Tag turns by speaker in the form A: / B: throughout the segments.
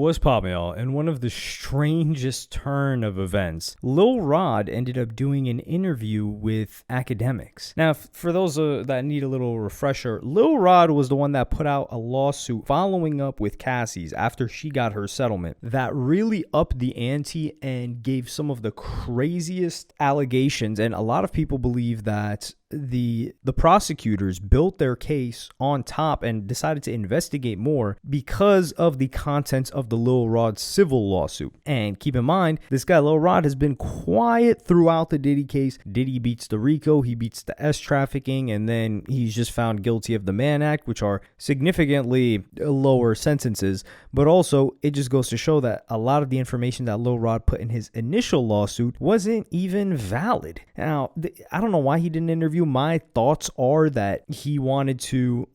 A: What's poppin', y'all? In one of the strangest turn of events, Lil Rod ended up doing an interview with Akademiks. Now, for those that need a little refresher, Lil Rod was the one that put out a lawsuit following up with Cassie's after she got her settlement that really upped the ante and gave some of the craziest allegations. And a lot of people believe that the prosecutors built their case on top and decided to investigate more because of the contents of the Lil Rod civil lawsuit. And keep in mind, this guy Lil Rod has been quiet throughout the Diddy case. Diddy beats the RICO, he beats the S trafficking, and then he's just found guilty of the Mann Act, which are significantly lower sentences. But also, it just goes to show that a lot of the information that Lil Rod put in his initial lawsuit wasn't even valid. Now, I don't know why he didn't interview. My thoughts are that he wanted to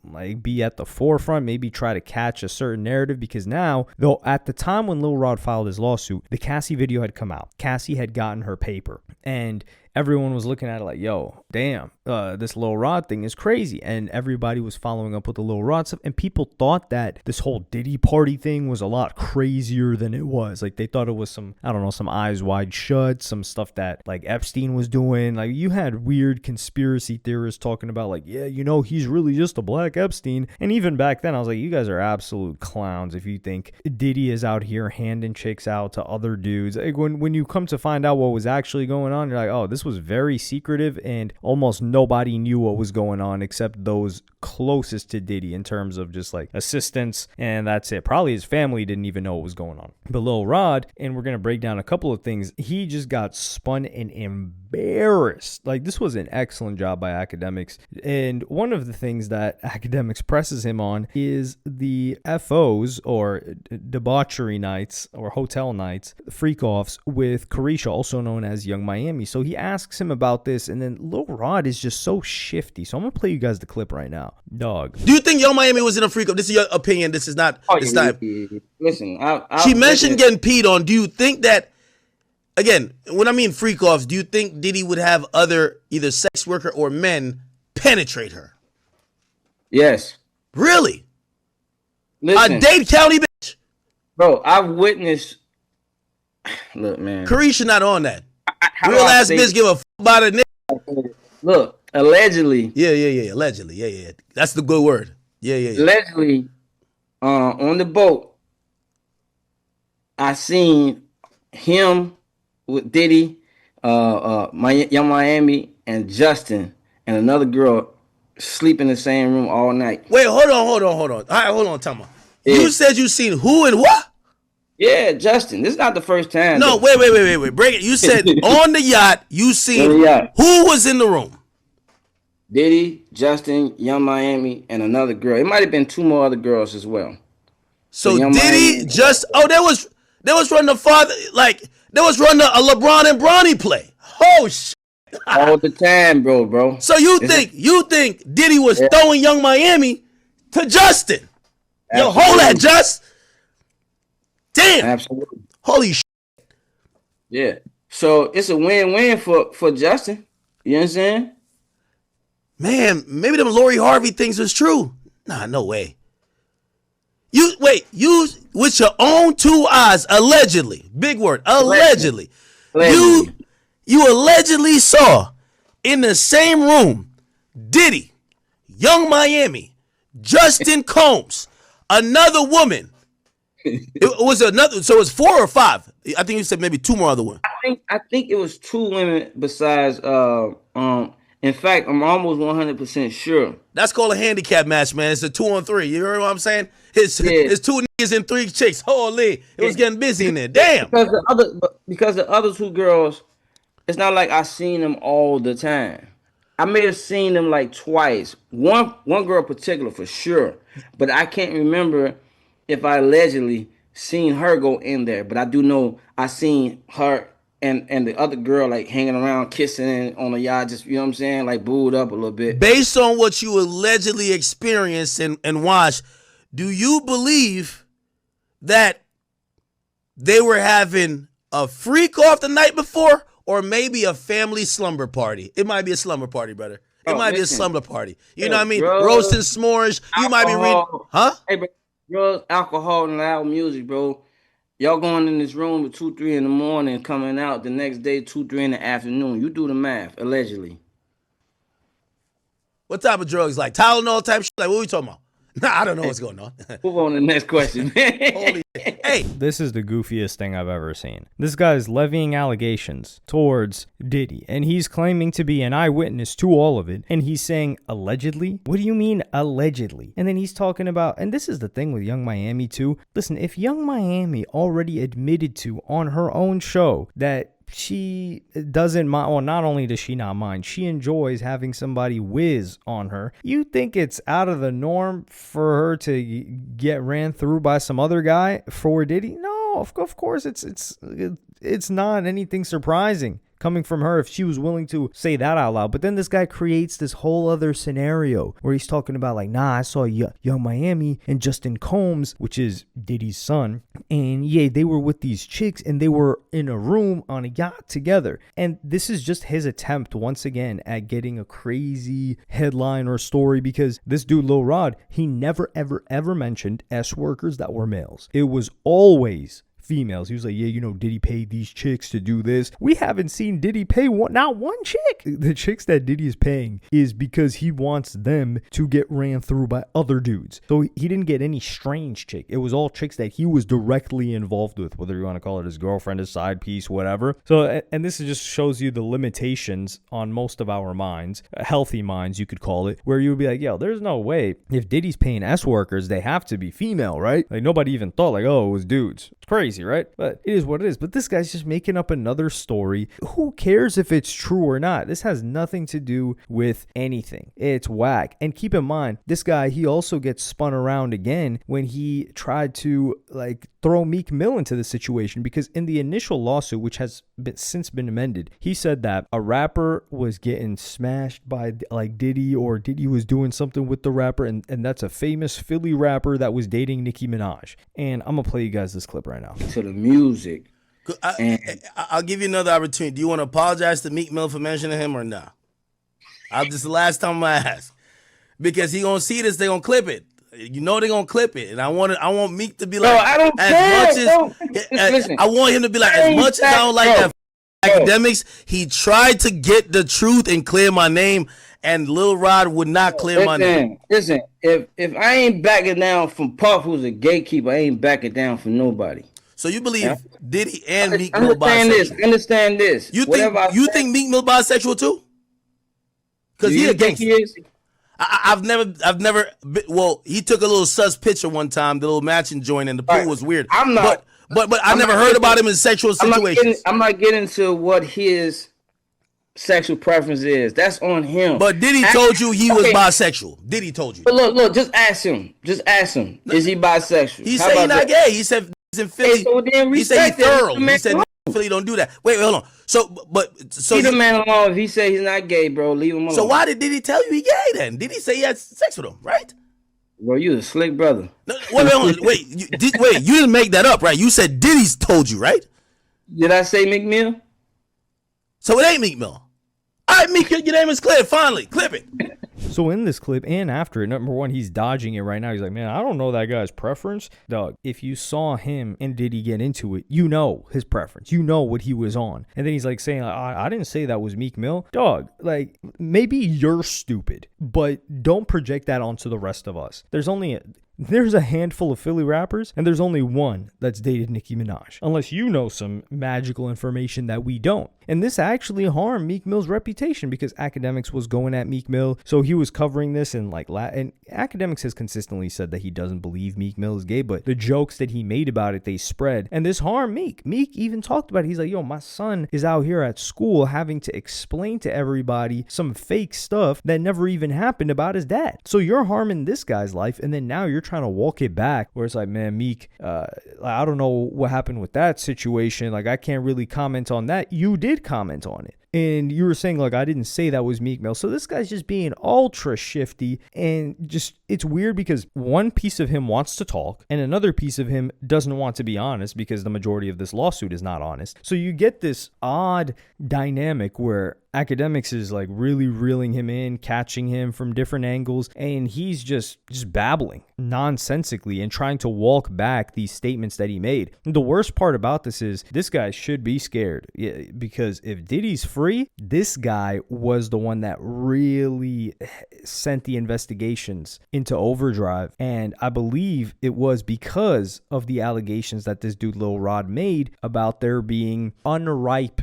A: be at the forefront, maybe try to catch a certain narrative, because now, though at the time when Lil Rod filed his lawsuit, the Cassie video had come out. Cassie had gotten her paper, and everyone was looking at it like, yo, damn, this Lil Rod thing is crazy. And everybody was following up with the Lil Rod stuff. And people thought that this whole Diddy party thing was a lot crazier than it was. Like, they thought it was some Eyes Wide Shut, some stuff that Epstein was doing. Like, you had weird conspiracy theorists talking about he's really just a black Epstein. And even back then, I was like, you guys are absolute clowns if you think Diddy is out here handing chicks out to other dudes. Like, when you come to find out what was actually going on, you're like, oh, this was very secretive, and almost nobody knew what was going on except those closest to Diddy in terms of just assistants, and that's it. Probably his family didn't even know what was going on. But Lil Rod, and we're gonna break down a couple of things, he just got spun and embarrassed. This was an excellent job by Akademiks, and one of the things that Akademiks presses him on is the FOs, or debauchery nights or hotel nights, freak offs with Carisha, also known as Young Miami. So he asks him about this, and then Lil Rod is just so shifty. So I'm gonna play you guys the clip right now. Dog.
B: Do you think Young Miami was in a freak off? This is your opinion. This is not.
C: Oh,
B: it's
C: yeah,
B: not.
C: yeah. Listen,
B: She mentioned getting peed on. Do you think that? Again, when I mean freak offs, do you think Diddy would have other either sex worker or men penetrate her?
C: Yes.
B: Really?
C: Listen,
B: A Dade County bitch?
C: bro, I've witnessed. Look, man.
B: Carisha not on that.
C: How
B: Real
C: do I
B: ass
C: say
B: bitch give a f about a nigga.
C: Look, allegedly.
B: Yeah. Allegedly. Yeah. That's the good word. Yeah.
C: Allegedly, on the boat, I seen him with Diddy, Young Miami, and Justin, and another girl sleep in the same room all night.
B: Wait, hold on. All right, hold on, Tama. Yeah. You said you seen who and what?
C: Yeah, Justin. This is not the first time.
B: No, wait. Break it. You said on the yacht, you seen who was in the room?
C: Diddy, Justin, Young Miami, and another girl. It might have been two more other girls as well.
B: So Diddy they was running the father, they was running a LeBron and Bronny play. Oh shit.
C: All the time, bro.
B: So you think Diddy was throwing Young Miami to Justin? Absolutely. Yo, hold that, Just. Damn.
C: Absolutely.
B: Holy shit.
C: Yeah. So it's a win-win for Justin. You know what I'm saying?
B: Man, maybe them Lori Harvey things was true. Nah, no way. You with your own two eyes, allegedly, big word, allegedly. You allegedly saw in the same room Diddy, Young Miami, Justin Combs, another woman. It was another, so it's 4 or 5. I think you said maybe 2 more other women.
C: I think it was 2 women besides in fact, I'm almost 100% sure.
B: That's called a handicap match, man. It's a 2-on-3. You heard what I'm saying? It's 2 niggas and 3 chicks. Holy, it was getting busy in there. Damn.
C: Because the other 2 girls, it's not like I seen them all the time. I may have seen them twice. One girl in particular for sure, but I can't remember if I allegedly seen her go in there. But I do know I seen her and the other girl hanging around, kissing on the yacht, just, you know what I'm saying, booed up a little bit.
B: Based on what you allegedly experienced and watched, do you believe that they were having a freak off the night before, or maybe a family slumber party? It might be a slumber party, brother. It might be a slumber party. You know what I mean? Roasting s'mores. You might be reading. Huh?
C: Hey, bro, drugs, alcohol, and loud music, bro. Y'all going in this room at 2, 3 in the morning, coming out the next day 2, 3 in the afternoon. You do the math, allegedly.
B: What type of drugs? Like Tylenol type shit? Like, what are we talking about? Nah, I don't know what's going on.
C: Move on to the next question, man.
B: Holy hey.
A: This is the goofiest thing I've ever seen. This guy's levying allegations towards Diddy, and he's claiming to be an eyewitness to all of it, and he's saying allegedly? What do you mean allegedly? And then he's talking about, and this is the thing with Young Miami too. Listen, if Young Miami already admitted to on her own show that she doesn't mind, well, not only does she not mind, she enjoys having somebody whiz on her. You think it's out of the norm for her to get ran through by some other guy for Diddy? No, of course it's not anything surprising coming from her if she was willing to say that out loud. But then this guy creates this whole other scenario where he's talking about like, nah, I saw Young Miami and Justin Combs, which is Diddy's son, and yeah, they were with these chicks and they were in a room on a yacht together. And this is just his attempt once again at getting a crazy headline or story, because this dude Lil Rod, he never ever mentioned S workers that were males. It was always females. He was like, yeah, you know, Diddy paid these chicks to do this. We haven't seen Diddy pay not one chick. The chicks that Diddy is paying is because he wants them to get ran through by other dudes. So he didn't get any strange chick. It was all chicks that he was directly involved with, whether you want to call it his girlfriend, his side piece, whatever. So, and this just shows you the limitations on most of our minds, healthy minds, you could call it, where you would be like, yo, there's no way if Diddy's paying S workers, they have to be female, right? Like nobody even thought like, oh, it was dudes. It's crazy, right? But it is what it is. But this guy's just making up another story. Who cares if it's true or not? This has nothing to do with anything. It's whack. And keep in mind, this guy, he also gets spun around again when he tried to like throw Meek Mill into the situation, because in the initial lawsuit, which has since been amended, he said that a rapper was getting smashed by like Diddy, or Diddy was doing something with the rapper, and that's a famous Philly rapper that was dating Nicki Minaj. And I'm gonna play you guys this clip right now.
C: To the music.
B: I'll give you another opportunity. Do you want to apologize to Meek Mill for mentioning him or not? This is the last time I ask, because he gonna see this, they gonna clip it. You know they gonna clip it, and I want Meek to be like,
C: I don't care.
B: Listen, I want him to be like, as much as I don't like that Akademiks, he tried to get the truth and clear my name, and Lil Rod would not clear my name.
C: Listen, if I ain't backing down from Puff, who's a gatekeeper, I ain't backing down from nobody.
B: So you believe Diddy and Meek Mill bisexual?
C: Understand this.
B: You think Meek Mill bisexual too? Because he a gangster. I've never. Well, he took a little sus picture one time, the little matching joint, and the pool was weird.
C: I'm not.
B: But I never heard about him in sexual situations.
C: I'm not getting to what his sexual preference is. That's on him.
B: But Diddy told you he was bisexual. Diddy told you.
C: But look, just ask him. Is he bisexual?
B: He said he's not gay. He said he's in Philly. He said he's thorough. He said Philly don't do that. Wait, hold on. So
C: leave the man alone. If he say he's not gay, bro, leave him alone.
B: So why did Diddy tell you he gay then? Did he say he had sex with him, right?
C: Bro, you a slick brother.
B: No, wait, you didn't make that up, right? You said Diddy's told you, right?
C: Did I say Meek Mill?
B: So it ain't Meek Mill. All right, Meek, your name is clear. Finally, clip it.
A: So in this clip and after it, number one, he's dodging it right now. He's like, man, I don't know that guy's preference. Dog, if you saw him and Diddy get into it, you know his preference. You know what he was on. And then he's like saying, I didn't say that was Meek Mill. Dog, like, maybe you're stupid, but don't project that onto the rest of us. There's a handful of Philly rappers, and there's only one that's dated Nicki Minaj. Unless you know some magical information that we don't. And this actually harmed Meek Mill's reputation, because Akademiks was going at Meek Mill. So he was covering this and and Akademiks has consistently said that he doesn't believe Meek Mill is gay, but the jokes that he made about it, they spread. And this harmed Meek. Meek even talked about it. He's like, yo, my son is out here at school having to explain to everybody some fake stuff that never even happened about his dad. So you're harming this guy's life, and then now you're trying to walk it back, where it's like, man, Meek, I don't know what happened with that situation. Like, I can't really comment on that. You did comment on it. And you were saying, like, I didn't say that was Meek Mill. So this guy's just being ultra shifty, and just, it's weird because one piece of him wants to talk and another piece of him doesn't want to be honest, because the majority of this lawsuit is not honest. So you get this odd dynamic where Akademiks is like really reeling him in, catching him from different angles, and he's just babbling nonsensically and trying to walk back these statements that he made. And the worst part about this is this guy should be scared, because if Diddy's free, this guy was the one that really sent the investigations into overdrive. And I believe it was because of the allegations that this dude Lil Rod made about there being unripe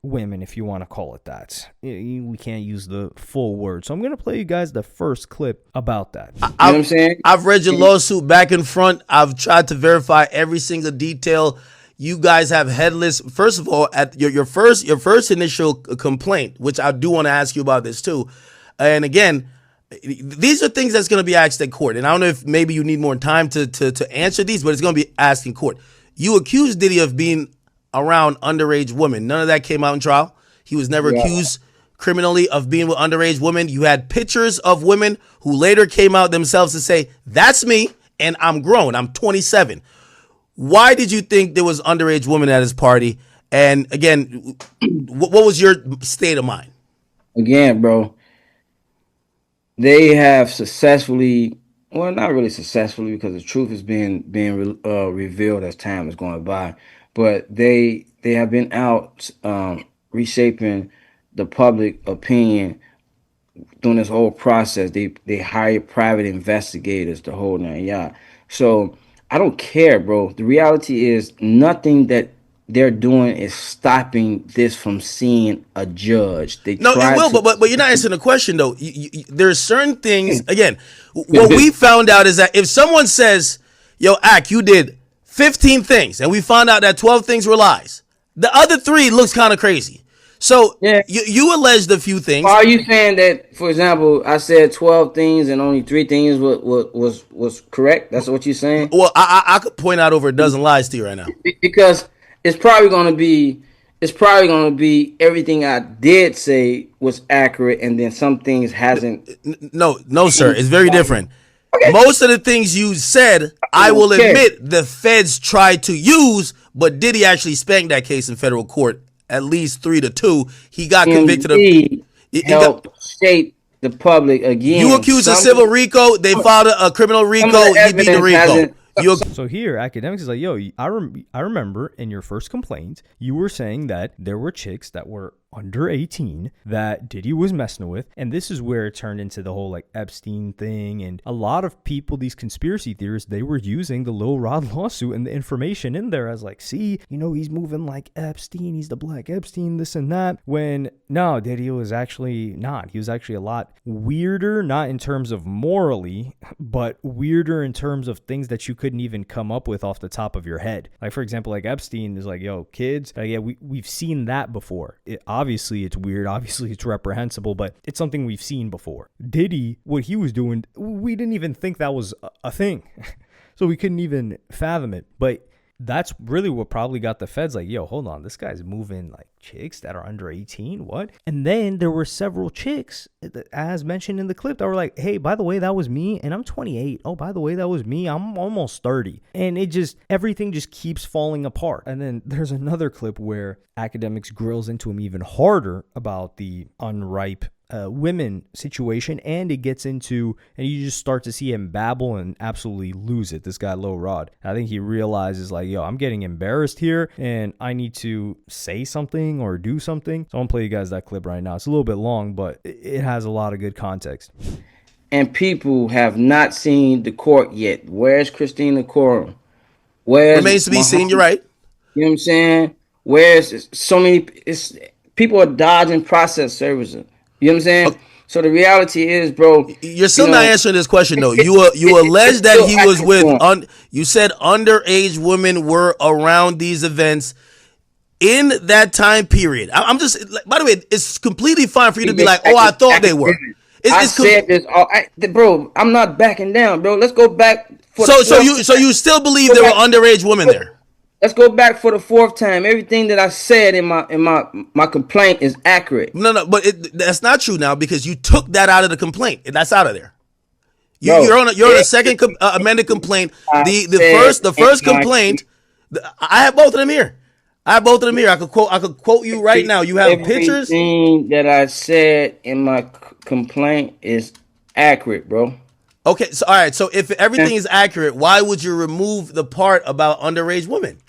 A: women, if you want to call it that. We can't use the full word. So I'm going to play you guys the first clip about that.
C: You know what I'm saying?
B: I've read your lawsuit back and front. I've tried to verify every single detail. You guys have headless. First of all, at your first initial complaint, which I do want to ask you about this too. And again, these are things that's going to be asked at court. And I don't know if maybe you need more time to answer these, but it's going to be asked in court. You accused Diddy of being around underage women. None of that came out in trial. He was never accused criminally of being with underage women. You had pictures of women who later came out themselves to say, that's me, and I'm grown. I'm 27. Why did you think there was underage women at his party? And again, what was your state of mind?
C: Again, bro, they have successfully, well, not really successfully, because the truth is being revealed as time is going by. But they have been out reshaping the public opinion during this whole process. They hired private investigators, the whole nine yards. So I don't care, bro. The reality is nothing that they're doing is stopping this from seeing a judge.
B: No, it will, but you're not answering the question though. There's certain things. Again, what we found out is that if someone says, "Yo, Ak, you did 15 things," and we found out that 12 things were lies, the other 3 looks kind of crazy. So you alleged a few things.
C: Are you saying that, for example, I said 12 things and only 3 things was correct? That's what you're saying?
B: Well, I could point out over a dozen lies to you right now.
C: Because it's probably going to be everything I did say was accurate, and then some things hasn't.
B: No, sir. It's very different. Okay. Most of the things you said, I will admit, the feds tried to use, but Diddy actually spanked that case in federal court, at least 3-2. He got convicted of.
C: Help shape the public again.
B: You accused of civil RICO. They filed a criminal RICO. He beat the RICO.
A: So here, Akademiks is like, yo, I remember in your first complaint, you were saying that there were chicks that were under 18 that Diddy was messing with. And this is where it turned into the whole like Epstein thing. And a lot of people, these conspiracy theorists, they were using the Lil Rod lawsuit and the information in there as like, see, he's moving like Epstein. He's the black Epstein, this and that. When no, Diddy was actually not. He was actually a lot weirder, not in terms of morally, but weirder in terms of things that you couldn't even come up with off the top of your head. Like, for example, like Epstein is like, yo, kids, we've seen that before. Obviously, it's weird. Obviously, it's reprehensible, but it's something we've seen before. Diddy, what he was doing, we didn't even think that was a thing. So we couldn't even fathom it. But that's really what probably got the feds like, yo, hold on, this guy's moving like chicks that are under 18. What? And then there were several chicks, as mentioned in the clip, that were like, hey, by the way, that was me, and I'm 28. Oh, by the way, that was me, I'm almost 30. And everything just keeps falling apart. And then there's another clip where Akademiks grills into him even harder about the unripe women situation, and it gets into, and you just start to see him babble and absolutely lose it. This guy Lil Rod, I think he realizes like, yo, I'm getting embarrassed here and I need to say something or do something. So I'm gonna play you guys that clip right now. It's a little bit long, but it has a lot of good context.
C: And people have not seen the court yet. Where's Christina Corum? Where's
B: remains to be seen? You're right.
C: You know what I'm saying? Where's so many? People are dodging process services. You know what I'm saying? Okay. So the reality is, bro,
B: you're still not answering this question though. You allege that he was with you said underage women were around these events in that time period. I'm just, by the way, it's completely fine for you to be like, oh, I thought they were.
C: I said this, bro. I'm not backing down, bro. Let's go back.
B: So you still believe there were underage women there?
C: Let's go back for the 4th time. Everything that I said in my complaint is accurate.
B: No, but that's not true now, because you took that out of the complaint. That's out of there. You're on a second amended complaint. The first complaint. I have both of them here. I have both of them here. I could quote you right now. You have pictures.
C: Everything that I said in my complaint is accurate, bro.
B: Okay, so all right. So if everything is accurate, why would you remove the part about underage women?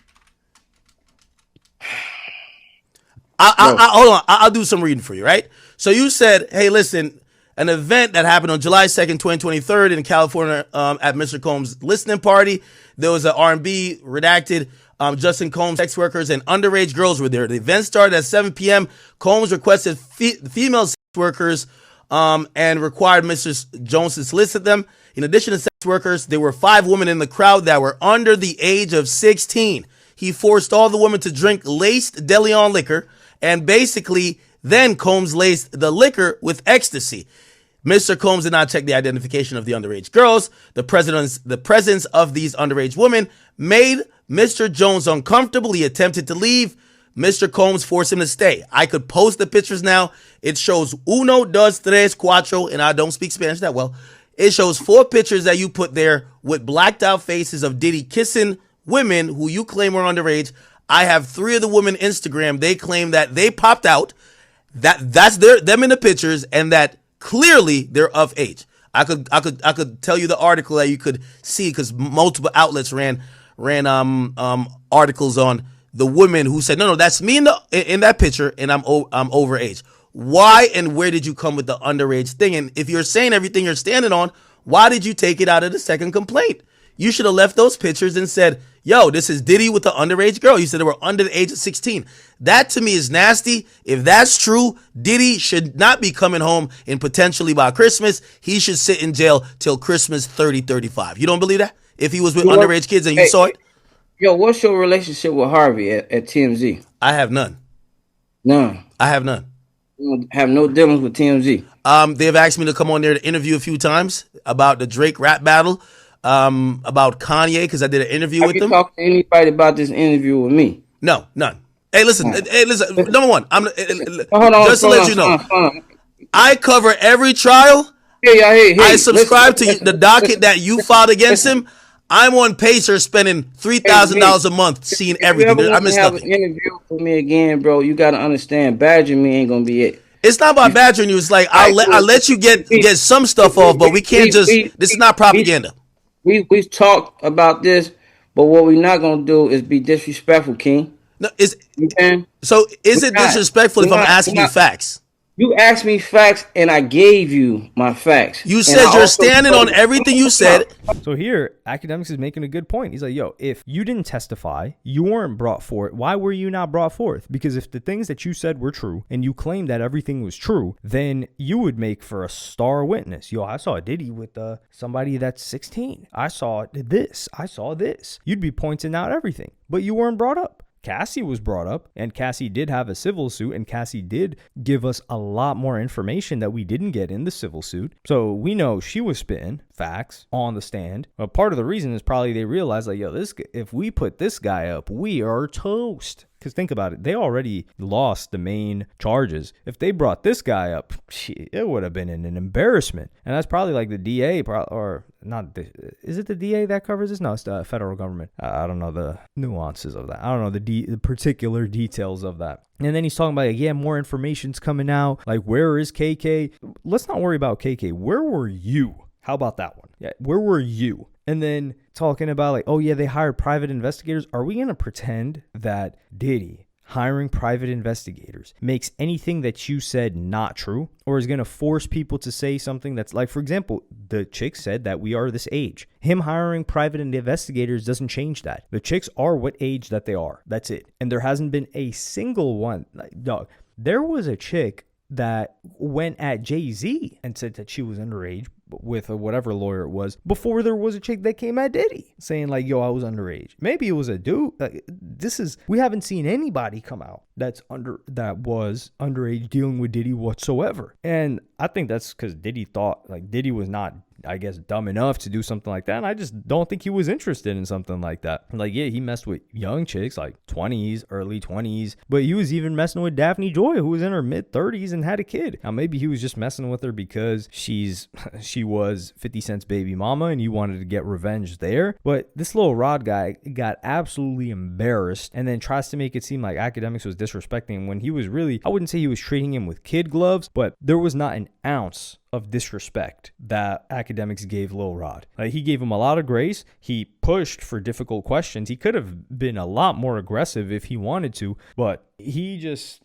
B: Hold on. I'll do some reading for you, right? So you said, hey, listen, an event that happened on July 2nd, 2023 in California at Mr. Combs' listening party. There was an R&B redacted. Justin Combs, sex workers, and underage girls were there. The event started at 7 p.m. Combs requested female sex workers and required Mr. Jones to solicit them. In addition to sex workers, there were 5 women in the crowd that were under the age of 16. He forced all the women to drink laced De Leon liquor, and basically then Combs laced the liquor with ecstasy. Mr. Combs did not check the identification of the underage girls. The presence of these underage women made Mr. Jones uncomfortable. He attempted to leave. Mr. Combs forced him to stay. I could post the pictures now. It shows uno, dos, tres, cuatro, and I don't speak Spanish that well. It shows 4 pictures that you put there with blacked out faces of Diddy kissing women who you claim were underage. I have 3 of the women Instagram. They claim that they popped out. That's them in the pictures, and that clearly they're of age. I could tell you the article that you could see because multiple outlets ran articles on the women who said no, that's me in that picture, and I'm over age. Why and where did you come with the underage thing? And if you're saying everything you're standing on, why did you take it out of the second complaint? You should have left those pictures and said, yo, this is Diddy with the underage girl. You said they were under the age of 16. That to me is nasty. If that's true, Diddy should not be coming home and potentially by Christmas. He should sit in jail till Christmas 35. You don't believe that? If he was with underage kids and you saw it?
C: Yo, what's your relationship with Harvey at TMZ?
B: I have none.
C: None.
B: I have none.
C: You have no dealings with TMZ?
B: They've asked me to come on there to interview a few times about the Drake rap battle. About Kanye because I did an interview with them.
C: Have you talked to anybody about this interview with me?
B: No, none. Hey, listen. Number one,
C: Hold on,
B: just to let you know, I cover every trial.
C: Hey,
B: I subscribe to the docket that you filed against him. I'm on Pacer spending $3,000 a month seeing everything. I miss nothing.
C: If you ever have an interview with me again, bro, you got to understand, badgering me ain't gonna be it.
B: It's not about badgering you. It's like I'll let you get some stuff off, but we can't just. This is not propaganda.
C: We've talked about this, but what we're not gonna do is be disrespectful, King.
B: No, is it disrespectful if I'm asking you facts?
C: You asked me facts, and I gave you my facts.
B: You said you're standing on everything you said.
A: So here, Akademiks is making a good point. He's like, yo, if you didn't testify, you weren't brought forth. Why were you not brought forth? Because if the things that you said were true, and you claimed that everything was true, then you would make for a star witness. Yo, I saw Diddy with somebody that's 16. I saw this. I saw this. You'd be pointing out everything, but you weren't brought up. Cassie was brought up, and Cassie did have a civil suit, and Cassie did give us a lot more information that we didn't get in the civil suit. So we know she was spitting facts on the stand. But part of the reason is probably they realized, like, yo, if we put this guy up, we are toast. Because think about it, they already lost the main charges. If they brought this guy up, it would have been an embarrassment. And that's probably like the DA, or not. Is it the DA that covers this? No, it's the federal government. I don't know the nuances of that. I don't know the particular details of that. And then he's talking about, like, yeah, more information's coming out. Like, where is KK? Let's not worry about KK. Where were you? How about that one? Yeah, where were you? And then talking about, like, oh, yeah, they hired private investigators. Are we going to pretend that Diddy hiring private investigators makes anything that you said not true, or is going to force people to say something that's like, for example, the chick said that we are this age. Him hiring private investigators doesn't change that. The chicks are what age that they are. That's it. And there hasn't been a single one. Like, dog, there was a chick that went at Jay-Z and said that she was underage with whatever lawyer it was before there was a chick that came at Diddy saying, like, yo, I was underage. Maybe it was a dude. Like, we haven't seen anybody come out that was underage dealing with Diddy whatsoever. And I think that's because Diddy thought, like, Diddy was not I guess, dumb enough to do something like that. And I just don't think he was interested in something like that. Like, yeah, he messed with young chicks, like 20s, early 20s, but he was even messing with Daphne Joy, who was in her mid 30s and had a kid. Now, maybe he was just messing with her because she was 50 Cent's baby mama and you wanted to get revenge there. But this Lil Rod guy got absolutely embarrassed and then tries to make it seem like Akademiks was disrespecting him when he was really, I wouldn't say he was treating him with kid gloves, but there was not an ounce of disrespect that Akademiks gave Lil Rod. Like, he gave him a lot of grace. He pushed for difficult questions. He could have been a lot more aggressive if he wanted to, but he just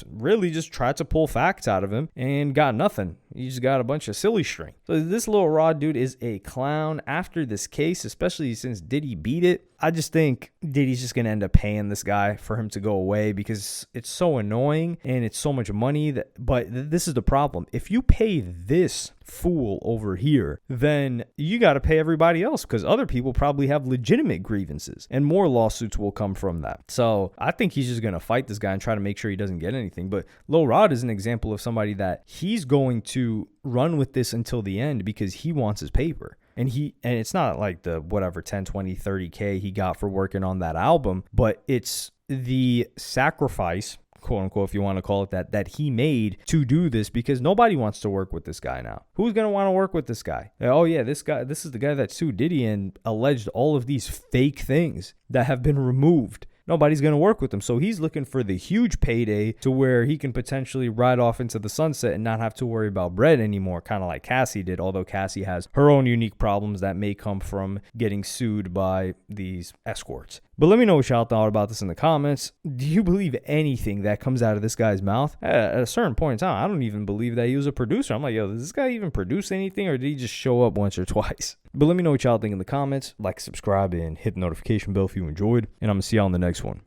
A: really just tried to pull facts out of him and got nothing. He just got a bunch of silly string. So this Lil Rod dude is a clown after this case, especially since Diddy beat it. I just think Diddy's just going to end up paying this guy for him to go away because it's so annoying and it's so much money. But this is the problem. If you pay this fool over here, then you got to pay everybody else because other people probably have legitimate grievances and more lawsuits will come from that. So I think he's just going to fight this guy and try to make sure he doesn't get anything. But Lil Rod is an example of somebody that he's going to run with this until the end because he wants his paper. And it's not like the whatever 10, 20, 30K he got for working on that album, but it's the sacrifice, quote unquote, if you want to call it that he made to do this because nobody wants to work with this guy now. Who's going to want to work with this guy? Oh yeah, this is the guy that sued Diddy and alleged all of these fake things that have been removed. Nobody's going to work with him. So he's looking for the huge payday to where he can potentially ride off into the sunset and not have to worry about bread anymore, kind of like Cassie did, although Cassie has her own unique problems that may come from getting sued by these escorts. But let me know what y'all thought about this in the comments. Do you believe anything that comes out of this guy's mouth? At a certain point in time, I don't even believe that he was a producer. I'm like, yo, does this guy even produce anything or did he just show up once or twice? But let me know what y'all think in the comments. Like, subscribe, and hit the notification bell if you enjoyed. And I'm going to see y'all in the next one.